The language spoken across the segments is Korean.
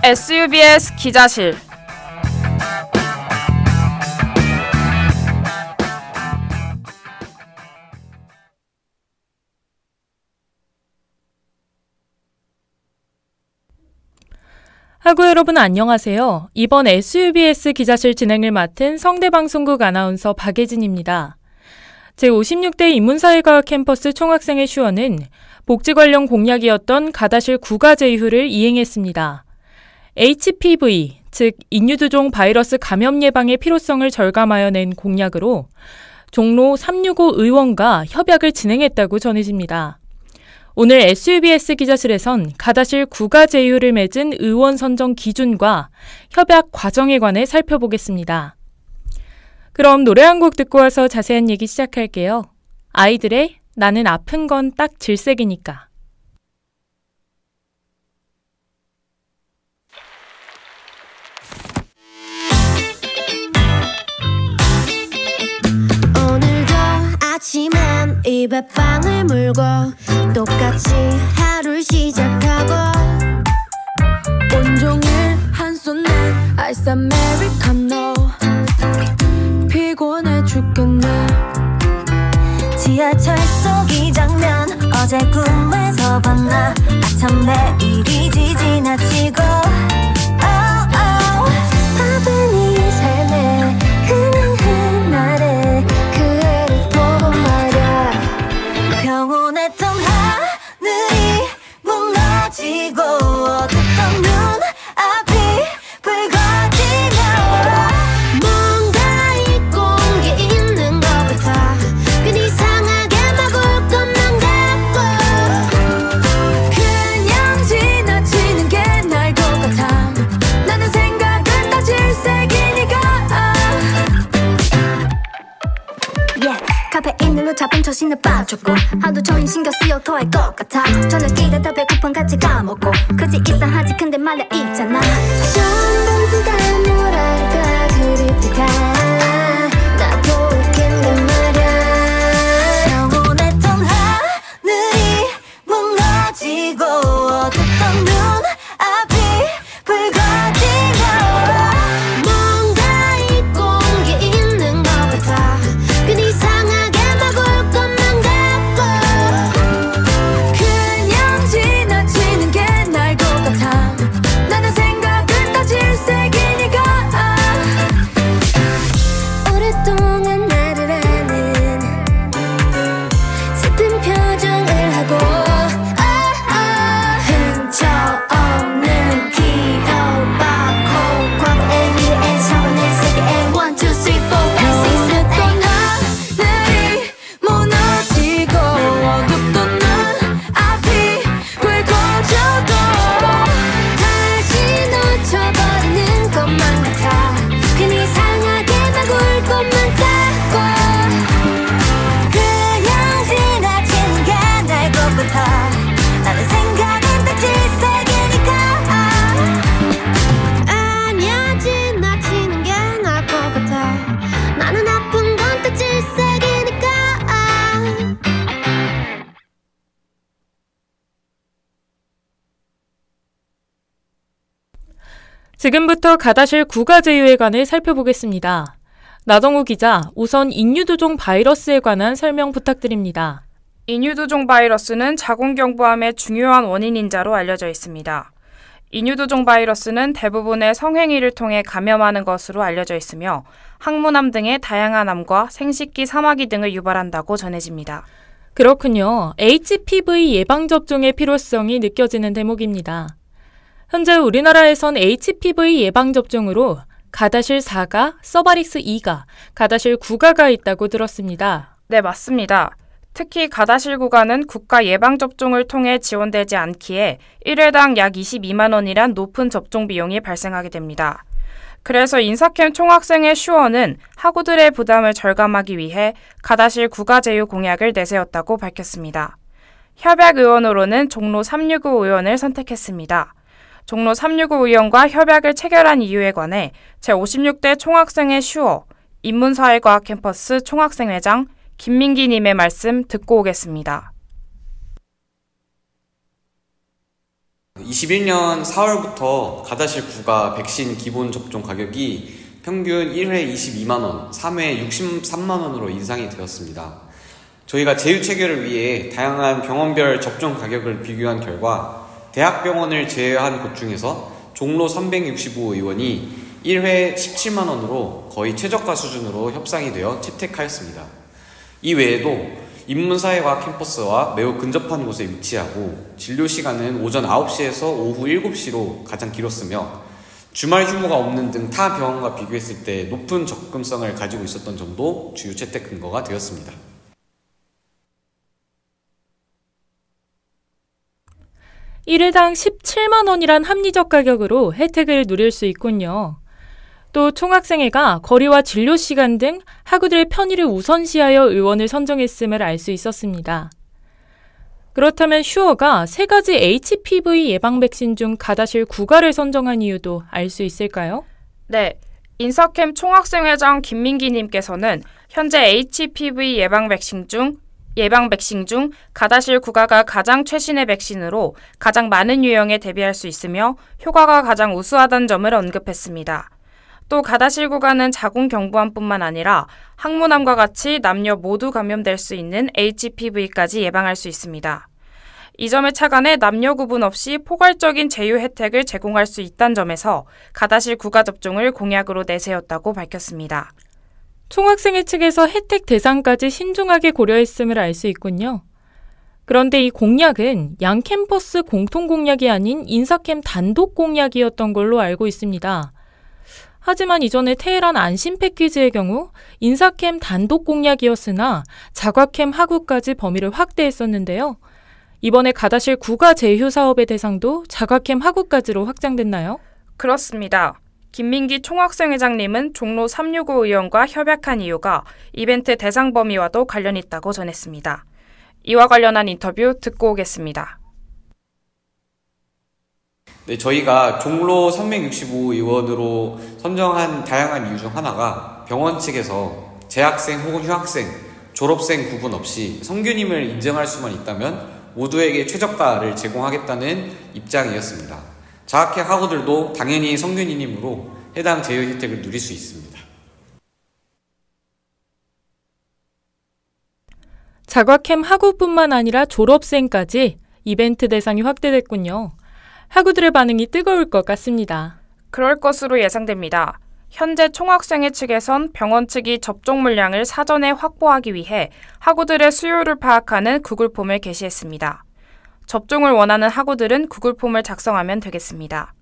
SUBS 기자실. 하구 여러분 안녕하세요. 이번 SUBS 기자실 진행을 맡은 성대방송국 아나운서 박예진입니다. 제56대 인문사회과학 캠퍼스 총학생회 슈어는 복지 관련 공약이었던 가다실 구가 제휴를 이행했습니다. HPV, 즉 인유두종 바이러스 감염 예방의 필요성을 절감하여 낸 공약으로 종로 365 의원과 협약을 진행했다고 전해집니다. 오늘 SUBS 기자실에선 가다실 구가 제휴를 맺은 의원 선정 기준과 협약 과정에 관해 살펴보겠습니다. 그럼 노래 한 곡 듣고 와서 자세한 얘기 시작할게요. 아이들의 나는 아픈 건 딱 질색이니까. 아침엔 입에 빵을 물고 똑같이 하루를 시작하고 온종일 한손에 아이스 아메리카노 피곤해 죽겠네. 지하철 속 이 장면 어제 꿈에서 봤나. 아참 내일이지 지나치고 바쁜 이 삶에 그냥 흔하네. 그 애를 보고 말야 평온했던 하늘이 무너지고 어둡던 눈앞이 붉어지며 뭔가 잊고 온 게 있는 것 같아. 괜히 이상하게 막 울 것만 같고 그냥 지나치는 게 나을 것 같아. 나는 생각은 다 질색이니까. 카페인으로 잡은 초신을 빠졌고 하도 종일 신경 쓰여 토할 것 같아. 저녁이라 더 배고픈 같이 까먹고 그지 이상하지 근데 말야 있잖아. 전방지가 뭐랄까 그립다가 나도 웃긴데 말야. 평온했던 하늘이 무너지고 어둡던 눈앞이 붉어지며 뭔가 잊고 온 게 있는 것 같아. 괜히 이상하게 막 울 것만 같고 그냥 지나치는 게 나을 것 같아. 나는 생각은 다 질색이니까. 오랫동안 나를 아는 슬픈 표정을 하고 흔적 없는 기억 받고 과거의 미래의 차원의 세계에 1, 2, 3, 4, 5, 6, 7, 8 하늘이 무너지고 어둡던 눈앞이 붉어져도 다시 놓쳐버리는 것만 같아. 괜히 이상하게 막 울 것만 같고 그냥 지나치는 게 나을 것 같아. 나는 생각은 다 질색이니까. 아니야 지나치는 게 나을 것 같아. 나는 아픈 건 다 질색이니까. 지금부터 가다실 구가 제휴에 관해 살펴보겠습니다. 나동우 기자, 우선 인유두종 바이러스에 관한 설명 부탁드립니다. 인유두종 바이러스는 자궁경부암의 중요한 원인인자로 알려져 있습니다. 인유두종 바이러스는 대부분의 성행위를 통해 감염하는 것으로 알려져 있으며 항문암 등의 다양한 암과 생식기 사마귀 등을 유발한다고 전해집니다. 그렇군요. HPV 예방접종의 필요성이 느껴지는 대목입니다. 현재 우리나라에선 HPV 예방접종으로 가다실 4가, 서바릭스 2가, 가다실 9가가 있다고 들었습니다. 네, 맞습니다. 특히 가다실 구가는 국가 예방접종을 통해 지원되지 않기에 1회당 약 22만 원이란 높은 접종 비용이 발생하게 됩니다. 그래서 인사캠 총학생회 슈어는 학우들의 부담을 절감하기 위해 가다실 구가 제휴 공약을 내세웠다고 밝혔습니다. 협약 의원으로는 종로 365 의원을 선택했습니다. 종로 365 의원과 협약을 체결한 이유에 관해 제56대 총학생회 슈어 인문사회과학 캠퍼스 총학생회장 김민기님의 말씀 듣고 오겠습니다. 21년 4월부터 가다실 부가 백신 기본 접종 가격이 평균 1회 22만원, 3회 63만원으로 인상이 되었습니다. 저희가 제휴 체결을 위해 다양한 병원별 접종 가격을 비교한 결과 대학병원을 제외한 곳 중에서 종로 365 의원이 1회 17만원으로 거의 최저가 수준으로 협상이 되어 채택하였습니다. 이 외에도 인문사회과학 캠퍼스와 매우 근접한 곳에 위치하고 진료시간은 오전 9시에서 오후 7시로 가장 길었으며 주말 휴무가 없는 등 타 병원과 비교했을 때 높은 접근성을 가지고 있었던 점도 주요 채택 근거가 되었습니다. 일회당 17만 원이란 합리적 가격으로 혜택을 누릴 수 있군요. 또 총학생회가 거리와 진료시간 등 학우들의 편의를 우선시하여 의원을 선정했음을 알 수 있었습니다. 그렇다면 슈어가 3가지 HPV 예방 백신 중 가다실 9가를 선정한 이유도 알 수 있을까요? 네, 인사캠 총학생회장 김민기님께서는 현재 HPV 예방 백신 중 가다실 9가가 가장 최신의 백신으로 가장 많은 유형에 대비할 수 있으며 효과가 가장 우수하다는 점을 언급했습니다. 또 가다실 9가는 자궁경부암뿐만 아니라 항문암과 같이 남녀 모두 감염될 수 있는 HPV까지 예방할 수 있습니다. 이 점에 착안해 남녀 구분 없이 포괄적인 제휴 혜택을 제공할 수 있다는 점에서 가다실 9가 접종을 공약으로 내세웠다고 밝혔습니다. 총학생회 측에서 혜택 대상까지 신중하게 고려했음을 알 수 있군요. 그런데 이 공약은 양 캠퍼스 공통 공약이 아닌 인사캠 단독 공약이었던 걸로 알고 있습니다. 하지만 이전에 테헤란 안심 패키지의 경우 인사캠 단독 공약이었으나 자과캠 하구까지 범위를 확대했었는데요. 이번에 가다실 9가 제휴 사업의 대상도 자과캠 하구까지로 확장됐나요? 그렇습니다. 김민기 총학생회장님은 종로 365 의원과 협약한 이유가 이벤트 대상 범위와도 관련이 있다고 전했습니다. 이와 관련한 인터뷰 듣고 오겠습니다. 네, 저희가 종로 365 의원으로 선정한 다양한 이유 중 하나가 병원 측에서 재학생 혹은 휴학생, 졸업생 구분 없이 성균임을 인정할 수만 있다면 모두에게 최저가를 제공하겠다는 입장이었습니다. 자학회 학우들도 당연히 성균임으로 해당 제휴 혜택을 누릴 수 있습니다. 자과캠 학우뿐만 아니라 졸업생까지 이벤트 대상이 확대됐군요. 학우들의 반응이 뜨거울 것 같습니다. 그럴 것으로 예상됩니다. 현재 총학생회 측에선 병원 측이 접종 물량을 사전에 확보하기 위해 학우들의 수요를 파악하는 구글폼을 게시했습니다. 접종을 원하는 학우들은 구글폼을 작성하면 되겠습니다.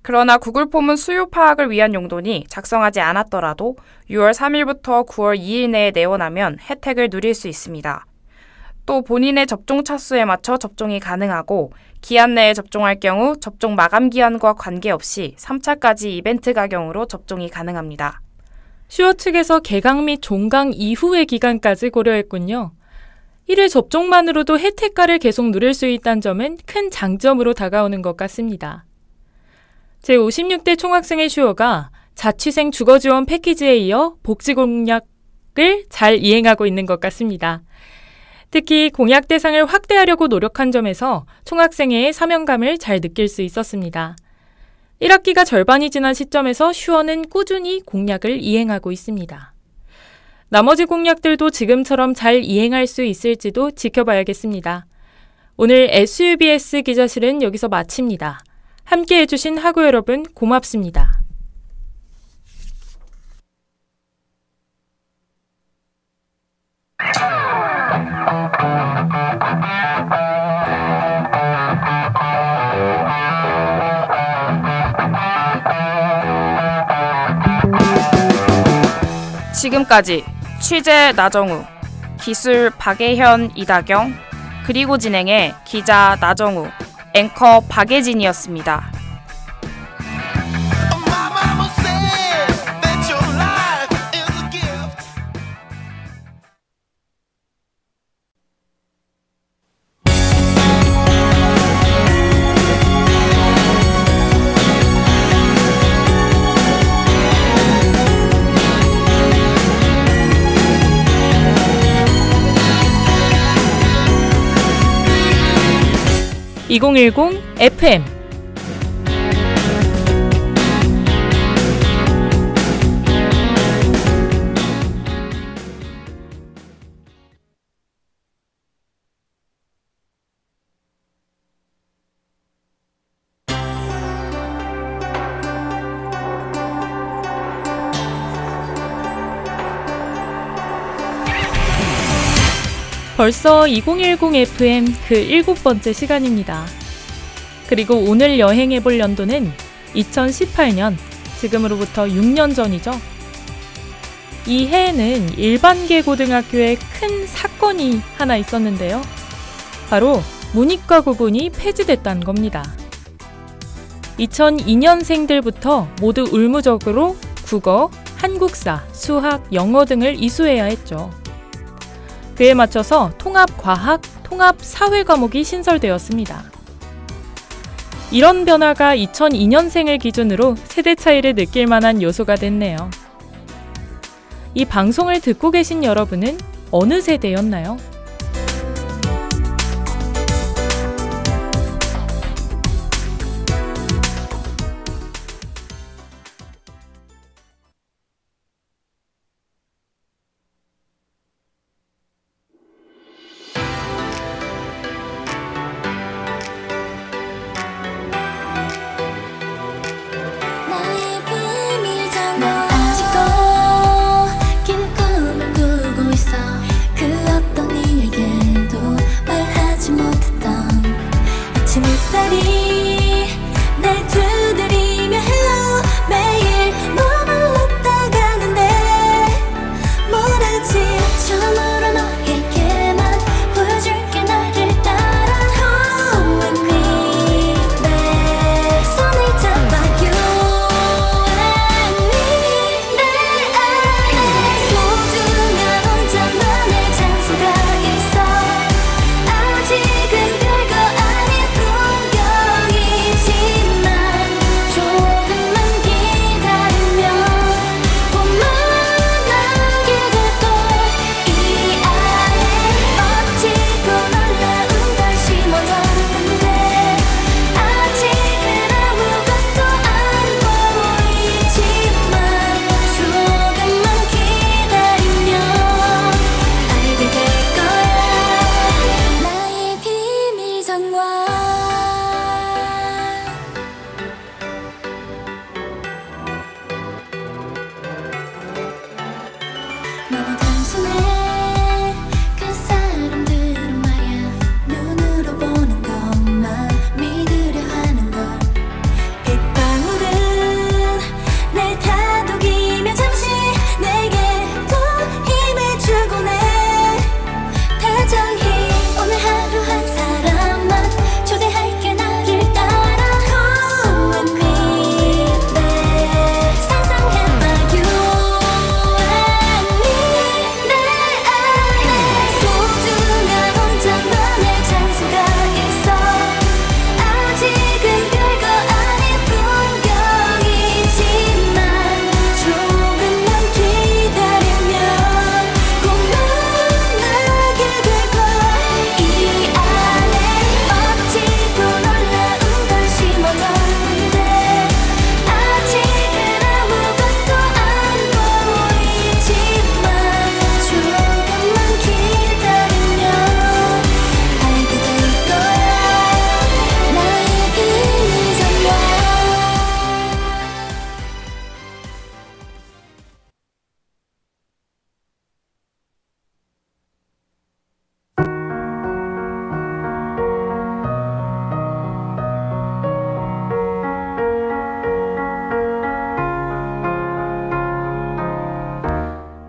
그러나 구글폼은 수요 파악을 위한 용도니 작성하지 않았더라도 6월 3일부터 9월 2일 내에 내원하면 혜택을 누릴 수 있습니다. 또 본인의 접종 차수에 맞춰 접종이 가능하고 기한 내에 접종할 경우 접종 마감 기한과 관계없이 3차까지 이벤트 가격으로 접종이 가능합니다. 슈어 측에서 개강 및 종강 이후의 기간까지 고려했군요. 1회 접종만으로도 혜택가를 계속 누릴 수 있다는 점은 큰 장점으로 다가오는 것 같습니다. 제56대 총학생회 슈어가 자취생 주거지원 패키지에 이어 복지 공약을 잘 이행하고 있는 것 같습니다. 특히 공약 대상을 확대하려고 노력한 점에서 총학생회의 사명감을 잘 느낄 수 있었습니다. 1학기가 절반이 지난 시점에서 슈어는 꾸준히 공약을 이행하고 있습니다. 나머지 공약들도 지금처럼 잘 이행할 수 있을지도 지켜봐야겠습니다. 오늘 SUBS 기자실은 여기서 마칩니다. 함께 해주신 학우 여러분 고맙습니다. 지금까지 취재 나정우, 기술 박예현, 이다경, 그리고 진행의 기자 나정우, 앵커 박예진이었습니다. 2010 FM. 벌써 2010 FM 그 7번째 시간입니다. 그리고 오늘 여행해볼 연도는 2018년, 지금으로부터 6년 전이죠. 이 해에는 일반계 고등학교에 큰 사건이 하나 있었는데요. 바로 문이과 구분이 폐지됐다는 겁니다. 2002년생들부터 모두 의무적으로 국어, 한국사, 수학, 영어 등을 이수해야 했죠. 그에 맞춰서 통합과학, 통합사회 과목이 신설되었습니다. 이런 변화가 2002년생을 기준으로 세대 차이를 느낄 만한 요소가 됐네요. 이 방송을 듣고 계신 여러분은 어느 세대였나요?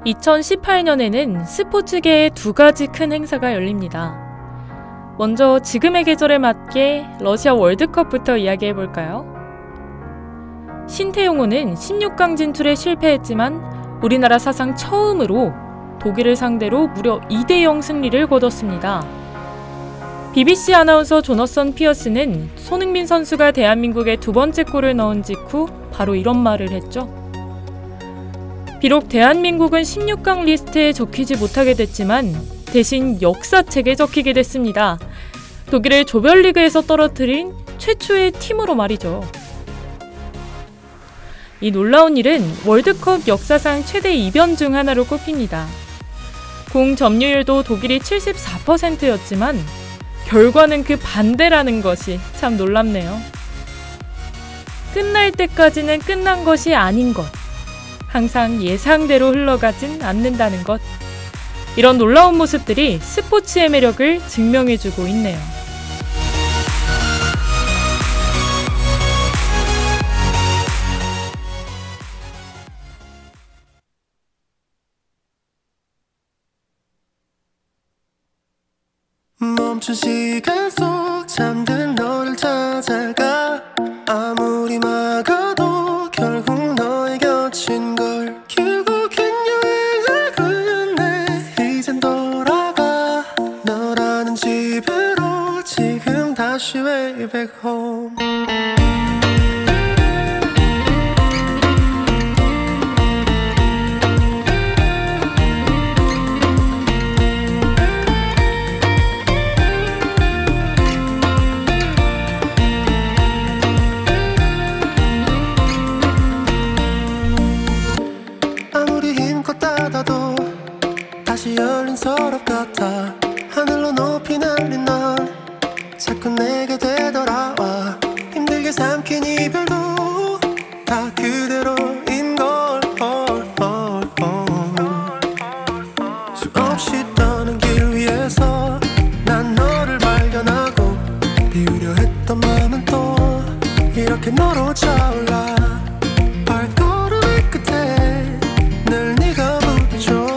(2018년에는) 스포츠계에 두 가지 큰 행사가 열립니다. 먼저 지금의 계절에 맞게 러시아 월드컵부터 이야기해볼까요? 신태용호는 16강 진출에 실패했지만 우리나라 사상 처음으로 독일을 상대로 무려 2대0 승리를 거뒀습니다. BBC 아나운서 조너선 피어스는 손흥민 선수가 대한민국에 두 번째 골을 넣은 직후 바로 이런 말을 했죠. 비록 대한민국은 16강 리스트에 적히지 못하게 됐지만 대신 역사책에 적히게 됐습니다. 독일을 조별리그에서 떨어뜨린 최초의 팀으로 말이죠. 이 놀라운 일은 월드컵 역사상 최대 이변 중 하나로 꼽힙니다. 공 점유율도 독일이 74%였지만 결과는 그 반대라는 것이 참 놀랍네요. 끝날 때까지는 끝난 것이 아닌 것. 항상 예상대로 흘러가진 않는다는 것. 이런 놀라운 모습들이 스포츠의 매력을 증명해주고 있네요. 멈춘 시간 속 잠든 너를 찾아가 아무리 막아도 결국 너의 곁인 걸 결국엔 여행을 끝내 이젠 돌아가 너라는 집으로 지금 다시 way back home 다시 열린 서랍 같아 하늘로 높이 날린 넌 자꾸 내게 되돌아와 힘들게 삼킨 이별도 다 그대로인 걸 수없이 떠는 길 위에서 난 너를 발견하고 비우려 했던 마음은 또 이렇게 너로 차올라 발걸음의 끝에 늘 네가 붙죠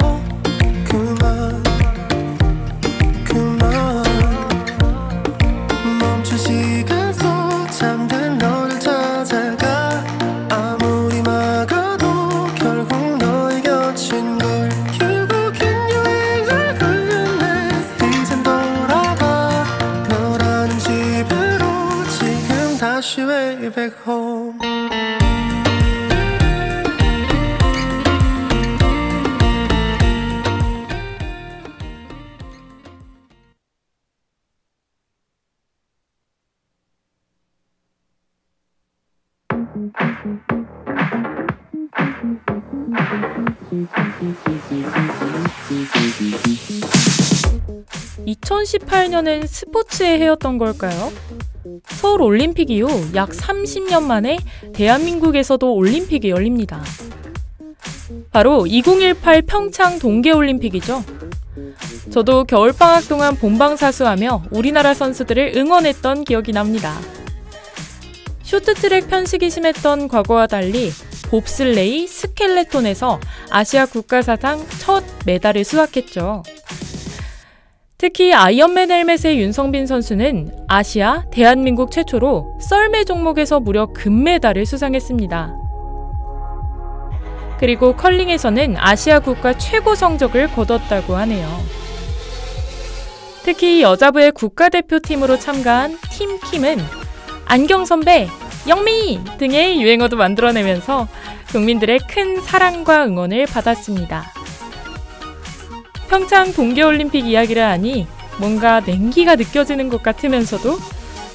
way back home 2018년은 스포츠의 해였던 걸까요? 서울 올림픽 이후 약 30년 만에 대한민국에서도 올림픽이 열립니다. 바로 2018 평창 동계올림픽이죠. 저도 겨울방학 동안 본방사수하며 우리나라 선수들을 응원했던 기억이 납니다. 쇼트트랙 편식이 심했던 과거와 달리 봅슬레이, 스켈레톤에서 아시아 국가 사상 첫 메달을 수확했죠. 특히 아이언맨 헬멧의 윤성빈 선수는 아시아, 대한민국 최초로 썰매 종목에서 무려 금메달을 수상했습니다. 그리고 컬링에서는 아시아 국가 최고 성적을 거뒀다고 하네요. 특히 여자부의 국가대표팀으로 참가한 팀 킴은 안경 선배, 영미 등의 유행어도 만들어내면서 국민들의 큰 사랑과 응원을 받았습니다. 평창 동계올림픽 이야기를 하니 뭔가 냉기가 느껴지는 것 같으면서도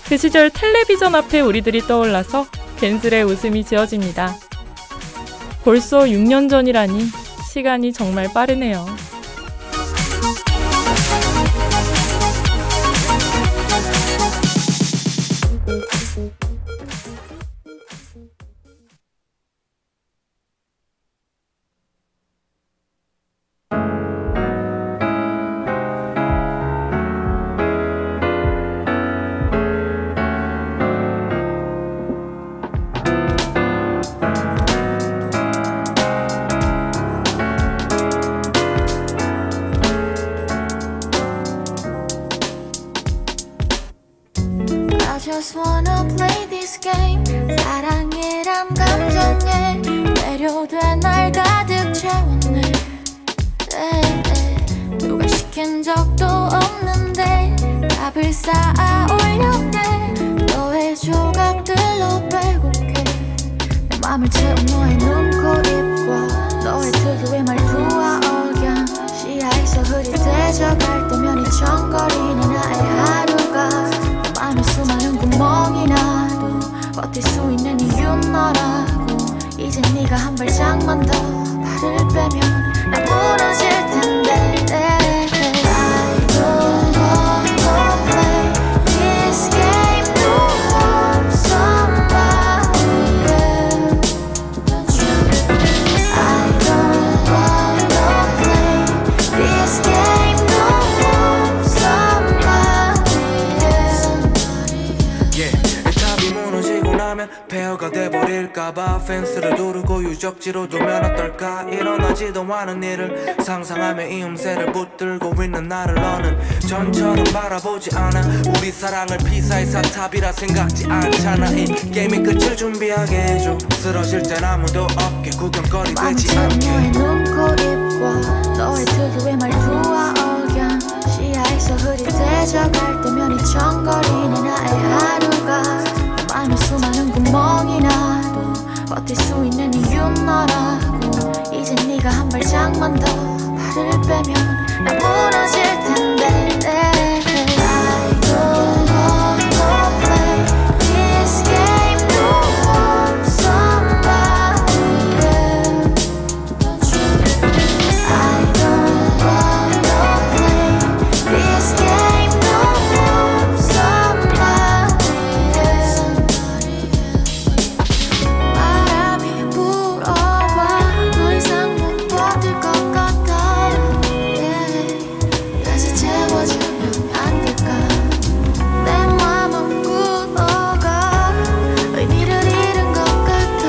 그 시절 텔레비전 앞에 우리들이 떠올라서 괜스레 웃음이 지어집니다. 벌써 6년 전이라니 시간이 정말 빠르네요. Just wanna play this game 사랑이란 감정에 매료돼 날 가득 채웠네 누가 시킨 적도 없는데 답을 쌓아 올렸네 너의 조각들로 빼곡해 내 맘을 채운 너의 눈, 코, 입과 너의 특유의 말투와 억양 시야에서 흐릿해져갈 때면 이청거리는 나의 하루가 하루가 많은 수많은 구멍이 나도 버틸 수 있는 이유 너라고. 이제 네가 한 발짝만 더 발을 빼면 나 무너질 텐데. I don't wanna play this game no more. Somebody else. I don't wanna play this game no more. Somebody else. Yeah, 답이 무너지고 나면 폐허가 돼버릴까봐 펜스를 두르고 유적지로 두면 어떨까. 일어나지도 않은 일을 상상하며 이 음새를 붙들고 있는 나를 너는 전처럼 바라보지 않아. 우리 사랑을 피사의 사탑이라 생각지 않잖아. 이 게임의 끝을 준비하게 해줘. 쓰러질 땐 아무도 없게 구경거리 되지 않게. 너의 눈코입과 너의 특유의 말투와 억양, 시야에서 흐릿해져갈 때면 이청거리는 나의 하루가 많은 수많은 구멍이 나도 버틸 수 있는 이유 너라고. 이제 네가 한 발짝만 더 발을 빼면 나 무너질 텐데. I don't wanna play this game no more. Somebody else. I don't wanna play this game no more. Somebody else. 바람이 불어와 더 이상 못 버틸 것 같아. Yeah. 다시 채워주면 안 될까. 내 맘은 굳어가 의미를 잃은 것 같아.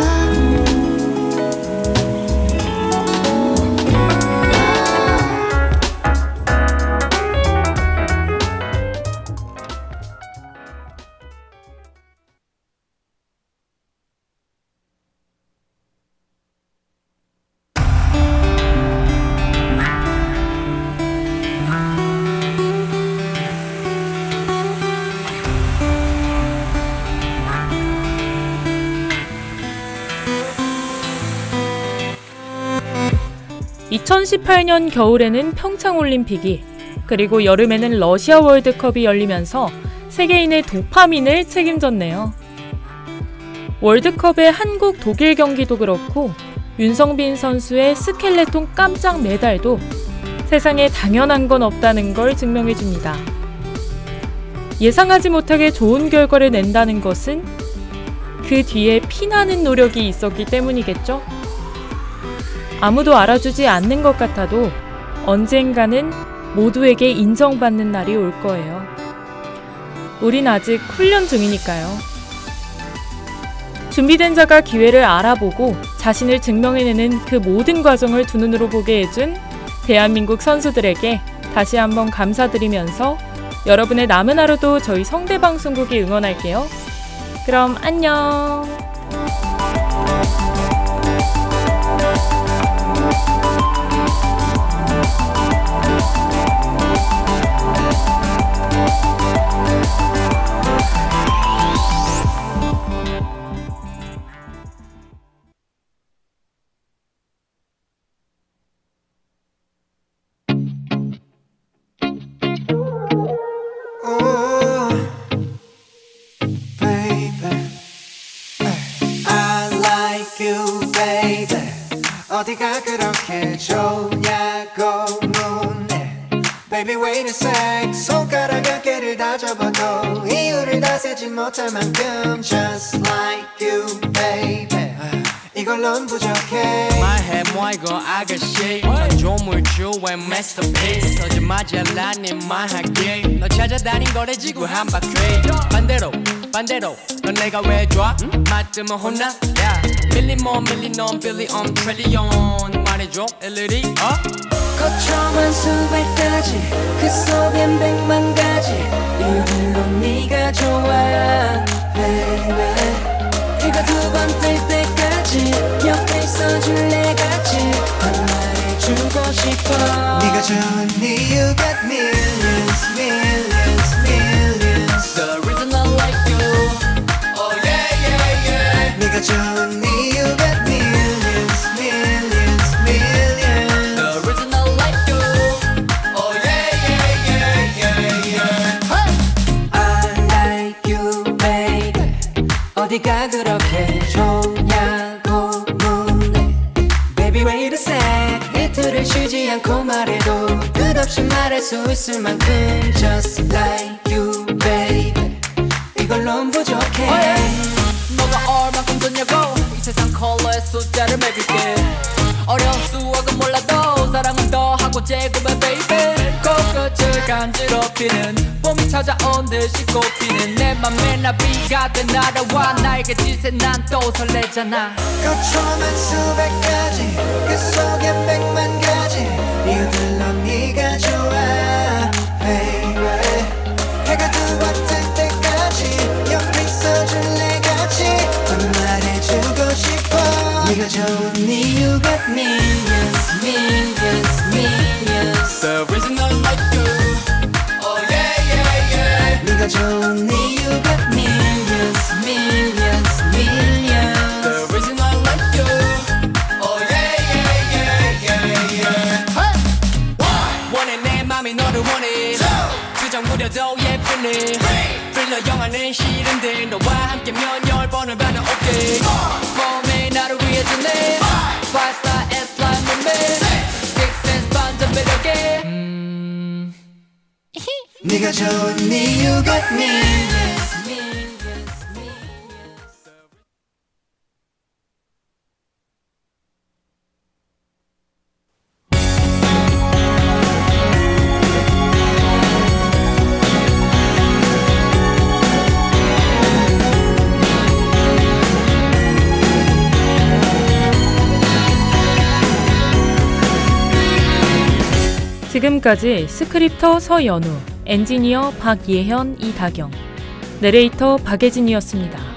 (2018년) 겨울에는 평창올림픽이, 그리고 여름에는 러시아 월드컵이 열리면서 세계인의 도파민을 책임졌네요. 월드컵의 한국 독일 경기도 그렇고 윤성빈 선수의 스켈레톤 깜짝 메달도 세상에 당연한 건 없다는 걸 증명해줍니다. 예상하지 못하게 좋은 결과를 낸다는 것은 그 뒤에 피나는 노력이 있었기 때문이겠죠? 아무도 알아주지 않는 것 같아도 언젠가는 모두에게 인정받는 날이 올 거예요. 우린 아직 훈련 중이니까요. 준비된 자가 기회를 알아보고 자신을 증명해내는 그 모든 과정을 두 눈으로 보게 해준 대한민국 선수들에게 다시 한번 감사드리면서 여러분의 남은 하루도 저희 성대방송국이 응원할게요. 그럼 안녕! 어디가 그렇게 좋냐고 묻네. Baby wait a sec. 손가락 몇 개를 다 접어도 이유를 다 세지 못할 만큼 Just like you baby. 이걸론 부족해. 말해 뭐 이거 아가씨 조물주의 masterpiece 터지마자 난 말할게. 너 찾아다닌 거래 지구 한 바퀴. 반대로 넌 내가 왜 좋아? 맞으면 혼나. 밀리 넌 빌리언 트릴리언 말해줘 일일이 거창한 수백 가지 그 속엔 백만 가지 이걸로 네가 좋아 baby. 해가 두 번 뜰 때까지 옆에 있어줄래 같이 한 말해주고 싶어. 네가 좋은 이유 got millions millions millions. The reason I like you oh yeah yeah yeah. 네가 좋은 이유 got millions millions millions. The reason I like you oh yeah yeah yeah yeah yeah. 네가 그렇게 좋냐고 묻네. Baby wait a sec. 이틀을 쉬지 않고 말해도 끝없이 말할 수 있을 만큼 Just like you baby 이걸론 부족해. 너가 얼만큼 줬냐고 이 세상 컬러의 숫자를 매길게. 어려운 수학은 몰라도 사랑은 더 하고 제곱해 baby. 코끝을 간지럽히는 봄이 찾아온 듯이 꽃피는 내 맘에 나비가 돼 날아와 나에게 지새 난 또 설레잖아. 거쳐만 수백 가지 그 속엔 백만 가지 이유들로 네가 좋아 baby. 해가 두 번 뜰 때까지 옆에 있어줄래 같이 더 말해주고 싶어. 네가 좋은 이유가 millions millions millions The reason I like you Oh yeah yeah yeah 네가 좋은 이유가 millions millions millions The reason I like you Oh yeah yeah yeah yeah yeah Hey! 원해 내 맘이 너를 원해 수정 무려도 예쁘네 빌려 영화는 싫은데 너와 함께면 10번을 받아 오케이 봄에 나를 위해 주네 5-star S-line 몸매 Six sense 반전 매력에 네가 좋은 이유가 millions millions millions 지금까지 스크립터 서연우, 엔지니어 박예현, 이다경, 내레이터 박예진이었습니다.